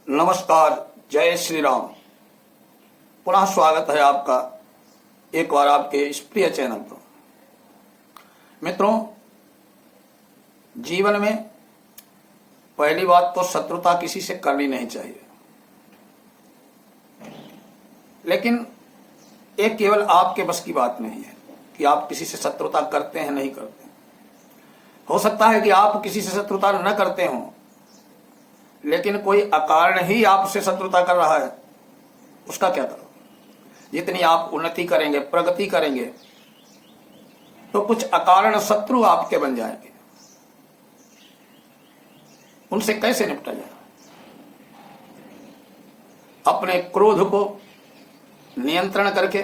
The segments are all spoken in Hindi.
नमस्कार, जय श्री राम। पुनः स्वागत है आपका एक बार आपके इस प्रिय चैनल पर। मित्रों, जीवन में पहली बात तो शत्रुता किसी से करनी नहीं चाहिए, लेकिन एक केवल आपके बस की बात नहीं है कि आप किसी से शत्रुता करते हैं नहीं करते। हो सकता है कि आप किसी से शत्रुता न करते हों, लेकिन कोई अकारण ही आपसे शत्रुता कर रहा है, उसका क्या करो। जितनी आप उन्नति करेंगे, प्रगति करेंगे, तो कुछ अकारण शत्रु आपके बन जाएंगे। उनसे कैसे निपटा जाए? अपने क्रोध को नियंत्रण करके,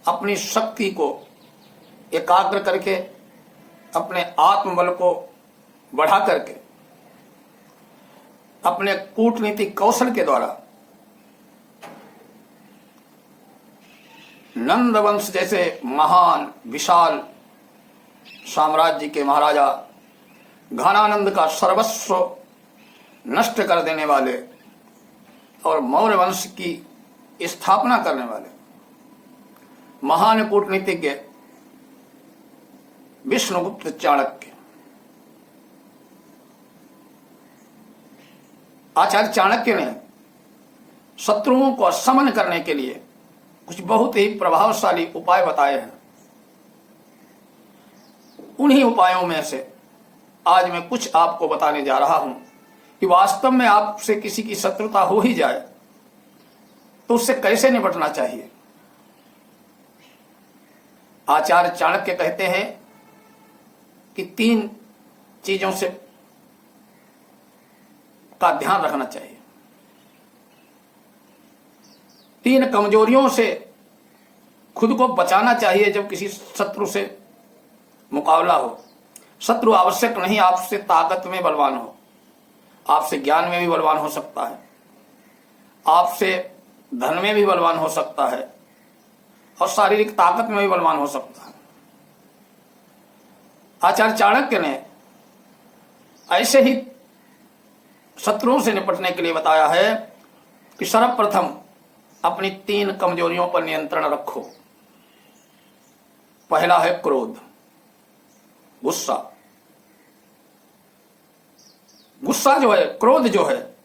अपनी शक्ति को एकाग्र करके, अपने आत्मबल को बढ़ा करके, अपने कूटनीतिक कौशल के द्वारा नंद वंश जैसे महान विशाल साम्राज्य के महाराजा घनानंद का सर्वस्व नष्ट कर देने वाले और मौर्य वंश की स्थापना करने वाले महान कूटनीतिज्ञ विष्णुगुप्त चाणक्य, आचार्य चाणक्य ने शत्रुओं को शमन करने के लिए कुछ बहुत ही प्रभावशाली उपाय बताए हैं। उन्हीं उपायों में से आज मैं कुछ आपको बताने जा रहा हूं कि वास्तव में आपसे किसी की शत्रुता हो ही जाए तो उससे कैसे निपटना चाहिए। आचार्य चाणक्य कहते हैं कि 3 चीजों से का ध्यान रखना चाहिए। 3 कमजोरियों से खुद को बचाना चाहिए जब किसी शत्रु से मुकाबला हो। शत्रु आवश्यक नहीं आपसे ताकत में बलवान हो, आपसे ज्ञान में भी बलवान हो सकता है, आपसे धन में भी बलवान हो सकता है और शारीरिक ताकत में भी बलवान हो सकता है। आचार्य चाणक्य ने ऐसे ही शत्रुओं से निपटने के लिए बताया है कि सर्वप्रथम अपनी 3 कमजोरियों पर नियंत्रण रखो। पहला है क्रोध, गुस्सा। गुस्सा जो है, क्रोध जो है,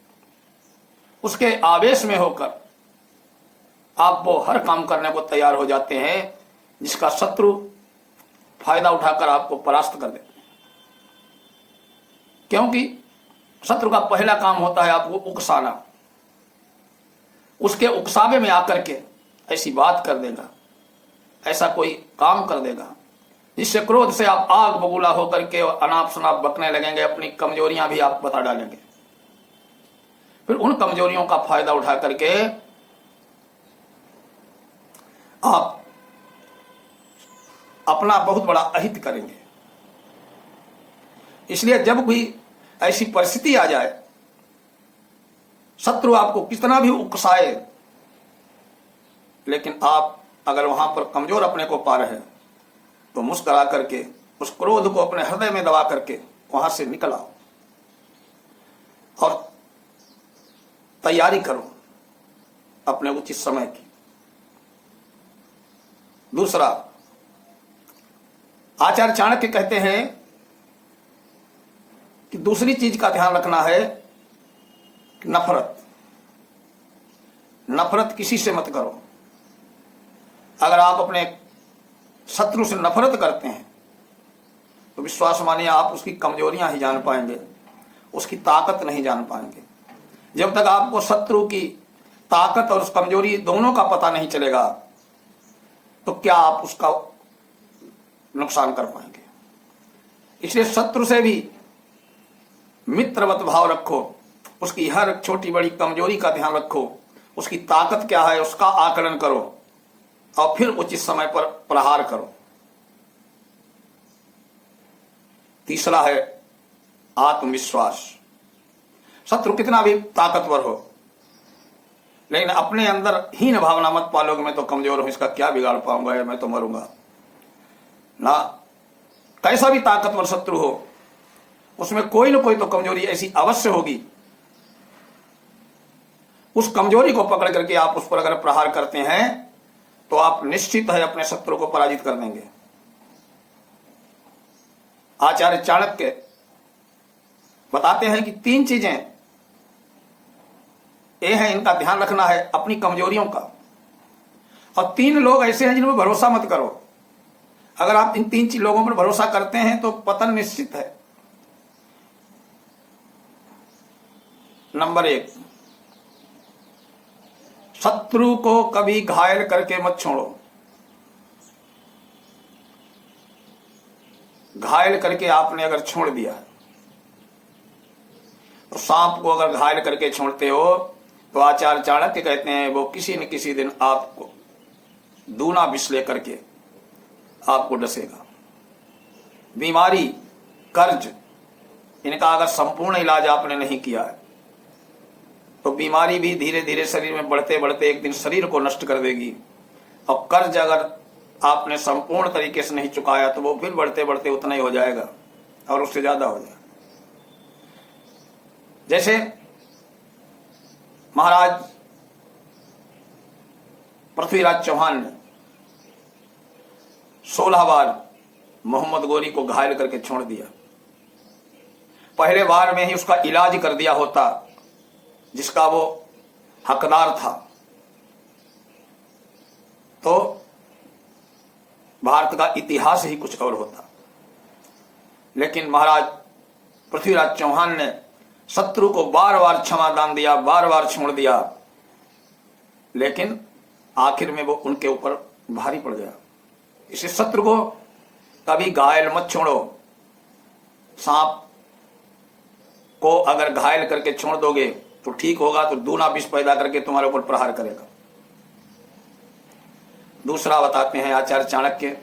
उसके आवेश में होकर आप वो हर काम करने को तैयार हो जाते हैं जिसका शत्रु फायदा उठाकर आपको परास्त कर देते हैं। क्योंकि शत्रु का पहला काम होता है आपको उकसाना। उसके उकसावे में आकर के ऐसी बात कर देगा, ऐसा कोई काम कर देगा जिससे क्रोध से आप आग बबूला होकर के अनाप शनाप बकने लगेंगे, अपनी कमजोरियां भी आप बता डालेंगे। फिर उन कमजोरियों का फायदा उठा करके आप अपना बहुत बड़ा अहित करेंगे। इसलिए जब भी ऐसी परिस्थिति आ जाए, शत्रु आपको कितना भी उकसाए, लेकिन आप अगर वहां पर कमजोर अपने को पा रहे हैं तो मुस्कुरा करके उस क्रोध को अपने हृदय में दबा करके वहां से निकल आओ और तैयारी करो अपने उचित समय की। दूसरा, आचार्य चाणक्य कहते हैं कि दूसरी चीज का ध्यान रखना है कि नफरत किसी से मत करो। अगर आप अपने शत्रु से नफरत करते हैं तो विश्वास मानिए आप उसकी कमजोरियां ही जान पाएंगे, उसकी ताकत नहीं जान पाएंगे। जब तक आपको शत्रु की ताकत और उस कमजोरी दोनों का पता नहीं चलेगा तो क्या आप उसका नुकसान कर पाएंगे। इसलिए शत्रु से भी मित्रवत भाव रखो, उसकी हर छोटी बड़ी कमजोरी का ध्यान रखो, उसकी ताकत क्या है उसका आकलन करो और फिर उचित समय पर प्रहार करो। तीसरा है आत्मविश्वास। शत्रु कितना भी ताकतवर हो, लेकिन अपने अंदर हीन भावना मत पालो कि मैं तो कमजोर हूं, इसका क्या बिगाड़ पाऊंगा, मैं तो मरूंगा ना। कैसा भी ताकतवर शत्रु हो, उसमें कोई ना कोई तो कमजोरी ऐसी अवश्य होगी उस कमजोरी को पकड़ करके आप उस पर अगर प्रहार करते हैं तो आप निश्चित है अपने शत्रु को पराजित कर देंगे। आचार्य चाणक्य बताते हैं कि 3 चीजें ये हैं, इनका ध्यान रखना है अपनी कमजोरियों का। और 3 लोग ऐसे हैं जिन पर भरोसा मत करो। अगर आप इन 3 लोगों पर भरोसा करते हैं तो पतन निश्चित है। नंबर 1, शत्रु को कभी घायल करके मत छोड़ो। घायल करके आपने अगर छोड़ दिया तो सांप को अगर घायल करके छोड़ते हो तो आचार्य चाणक्य कहते हैं वो किसी न किसी दिन आपको दूना विष लेकर के आपको डसेगा। बीमारी, कर्ज, इनका अगर संपूर्ण इलाज आपने नहीं किया है तो बीमारी भी धीरे धीरे शरीर में बढ़ते बढ़ते एक दिन शरीर को नष्ट कर देगी। और कर्ज अगर आपने संपूर्ण तरीके से नहीं चुकाया तो वो फिर बढ़ते बढ़ते उतना ही हो जाएगा और उससे ज्यादा हो जाएगा। जैसे महाराज पृथ्वीराज चौहान ने 16 बार मोहम्मद गोरी को घायल करके छोड़ दिया। पहले बार में ही उसका इलाज कर दिया होता जिसका वो हकदार था तो भारत का इतिहास ही कुछ और होता। लेकिन महाराज पृथ्वीराज चौहान ने शत्रु को बार बार क्षमादान दिया, बार बार छोड़ दिया, लेकिन आखिर में वो उनके ऊपर भारी पड़ गया। इसे शत्रु को कभी घायल मत छोड़ो। सांप को अगर घायल करके छोड़ दोगे तो ठीक होगा तो दूना विष पैदा करके तुम्हारे ऊपर प्रहार करेगा। दूसरा बताते हैं आचार्य चाणक्य,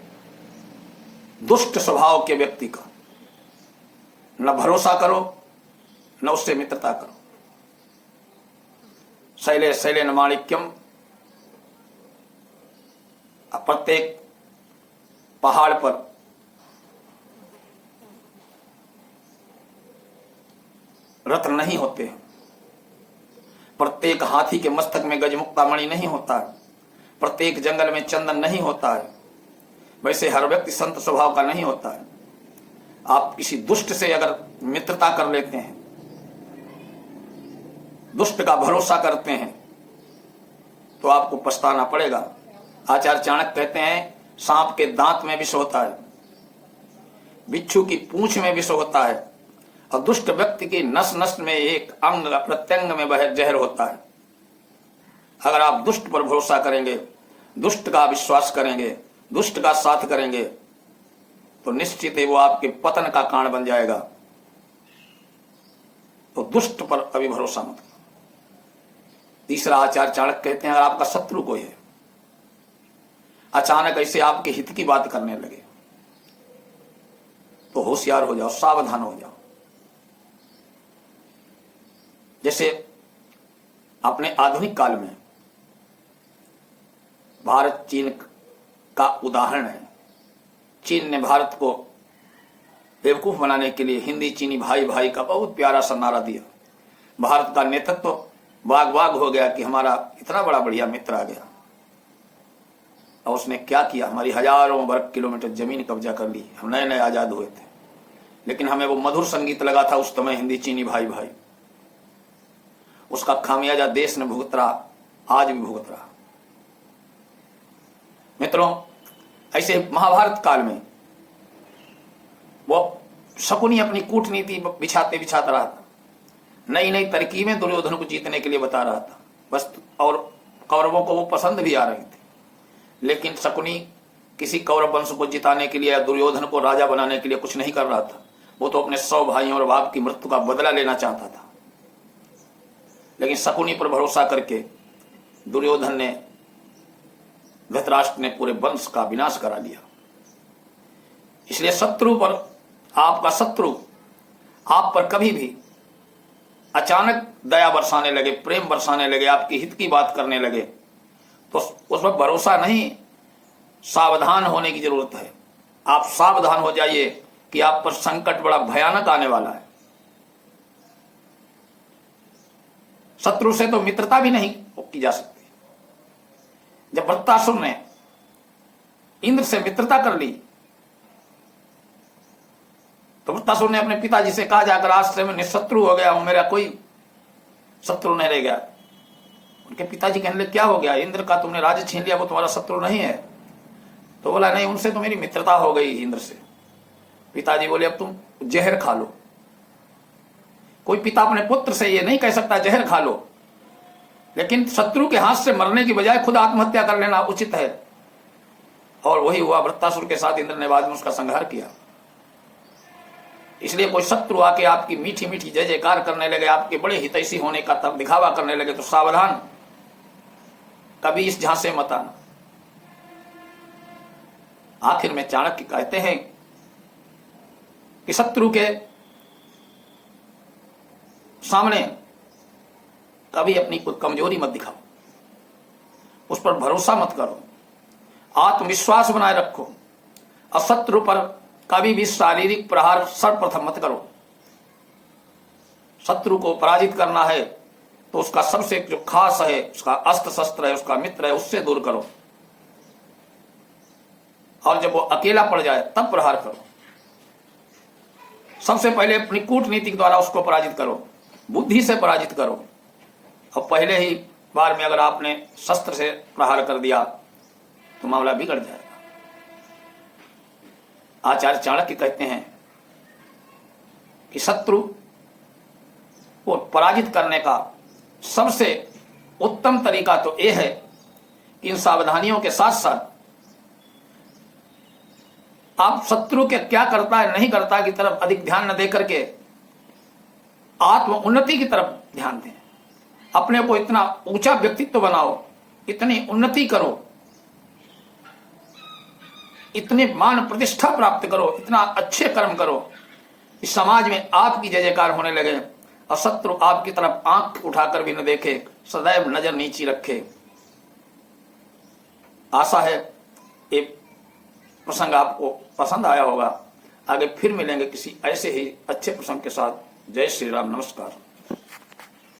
दुष्ट स्वभाव के व्यक्ति का न भरोसा करो न उससे मित्रता करो। शैले शैलेन माणिक्यम, प्रत्येक पहाड़ पर रत्न नहीं होते हैं, प्रत्येक हाथी के मस्तक में गजमुक्ता मणि नहीं होता है, प्रत्येक जंगल में चंदन नहीं होता है, वैसे हर व्यक्ति संत स्वभाव का नहीं होता है। आप किसी दुष्ट से अगर मित्रता कर लेते हैं, दुष्ट का भरोसा करते हैं तो आपको पछताना पड़ेगा। आचार्य चाणक्य कहते हैं सांप के दांत में विष होता है, बिच्छू की पूंछ में विष होता है और दुष्ट व्यक्ति की नस नस में एक अंग प्रत्यंग में वह जहर होता है। अगर आप दुष्ट पर भरोसा करेंगे, दुष्ट का विश्वास करेंगे, दुष्ट का साथ करेंगे तो निश्चित ही वो आपके पतन का कारण बन जाएगा। तो दुष्ट पर कभी भरोसा मत करो। तीसरा आचार्य चाणक्य कहते हैं अगर आपका शत्रु कोई है, अचानक ऐसे आपके हित की बात करने लगे तो होशियार हो जाओ, सावधान हो जाओ। जैसे अपने आधुनिक काल में भारत चीन का उदाहरण है। चीन ने भारत को बेवकूफ बनाने के लिए हिंदी चीनी भाई भाई का बहुत प्यारा सा नारा दिया। भारत का नेतृत्व तो बाग बाग हो गया कि हमारा इतना बड़ा बढ़िया मित्र आ गया। और उसने क्या किया, हमारी हजारों वर्ग किलोमीटर जमीन कब्जा कर ली। हम नए नए आजाद हुए थे, लेकिन हमें वो मधुर संगीत लगा था उस समय हिंदी चीनी भाई भाई। उसका खामियाजा देश ने भुगत रहा, आज भी भुगत रहा। मित्रों, ऐसे महाभारत काल में वो शकुनी अपनी कूटनीति बिछाते बिछाता रहा था, नई नई तरकीबें दुर्योधन को जीतने के लिए बता रहा था बस। और कौरवों को वो पसंद भी आ रही थी, लेकिन शकुनी किसी कौरव वंश को जिताने के लिए या दुर्योधन को राजा बनाने के लिए कुछ नहीं कर रहा था। वो तो अपने 100 भाइयों और बाप की मृत्यु का बदला लेना चाहता था। लेकिन शकुनी पर भरोसा करके दुर्योधन ने, धृतराष्ट्र ने पूरे वंश का विनाश करा लिया। इसलिए शत्रु पर, आपका शत्रु आप पर कभी भी अचानक दया बरसाने लगे, प्रेम बरसाने लगे, आपकी हित की बात करने लगे तो उस पर भरोसा नहीं, सावधान होने की जरूरत है। आप सावधान हो जाइए कि आप पर संकट बड़ा भयानक आने वाला है। शत्रु से तो मित्रता भी नहीं की जा सकती। जब वृत्तासुर ने इंद्र से मित्रता कर ली तो वृत्तासुर ने अपने पिताजी से कहा, जाकर आज से मैं निशत्रु हो गया हूं, मेरा कोई शत्रु नहीं रह गया। उनके पिताजी कहने लगे, क्या हो गया, इंद्र का तुमने राज्य छीन लिया, वो तुम्हारा शत्रु नहीं है? तो बोला, नहीं, उनसे तो मेरी मित्रता हो गई इंद्र से। पिताजी बोले, अब तुम जहर खा लो। कोई पिता अपने पुत्र से ये नहीं कह सकता जहर खा लो, लेकिन शत्रु के हाथ से मरने की बजाय खुद आत्महत्या कर लेना उचित है। और वही हुआ वृत्तासुर के साथ। इंद्र ने बाद में उसका संहार किया। इसलिए कोई शत्रु आके आपकी मीठी मीठी जय जयकार करने लगे, आपके बड़े हितैषी होने का तब दिखावा करने लगे, तो सावधान, कभी इस झांसे मत आना। आखिर में चाणक्य कहते हैं कि शत्रु के सामने कभी अपनी कोई कमजोरी मत दिखाओ, उस पर भरोसा मत करो, आत्मविश्वास बनाए रखो, और शत्रु पर कभी भी शारीरिक प्रहार सर्वप्रथम मत करो। शत्रु को पराजित करना है तो उसका सबसे जो खास है, उसका अस्त्र शस्त्र है, उसका मित्र है, उससे दूर करो। और जब वो अकेला पड़ जाए तब प्रहार करो। सबसे पहले अपनी कूटनीति के द्वारा उसको पराजित करो, बुद्धि से पराजित करो। और पहले ही बार में अगर आपने शस्त्र से प्रहार कर दिया तो मामला बिगड़ जाएगा। आचार्य चाणक्य कहते हैं कि शत्रु को पराजित करने का सबसे उत्तम तरीका तो यह है कि इन सावधानियों के साथ साथ आप शत्रु के क्या करता है नहीं करता की तरफ अधिक ध्यान न दे करके आत्म उन्नति की तरफ ध्यान दें। अपने को इतना ऊंचा व्यक्तित्व बनाओ, इतनी उन्नति करो, इतने मान प्रतिष्ठा प्राप्त करो, इतना अच्छे कर्म करो कि समाज में आपकी जय जयकार होने लगे और शत्रु आपकी तरफ आंख उठाकर भी न देखे, सदैव नजर नीची रखे। आशा है ये प्रसंग आपको पसंद आया होगा। आगे फिर मिलेंगे किसी ऐसे ही अच्छे प्रसंग के साथ। जय श्री राम, नमस्कार।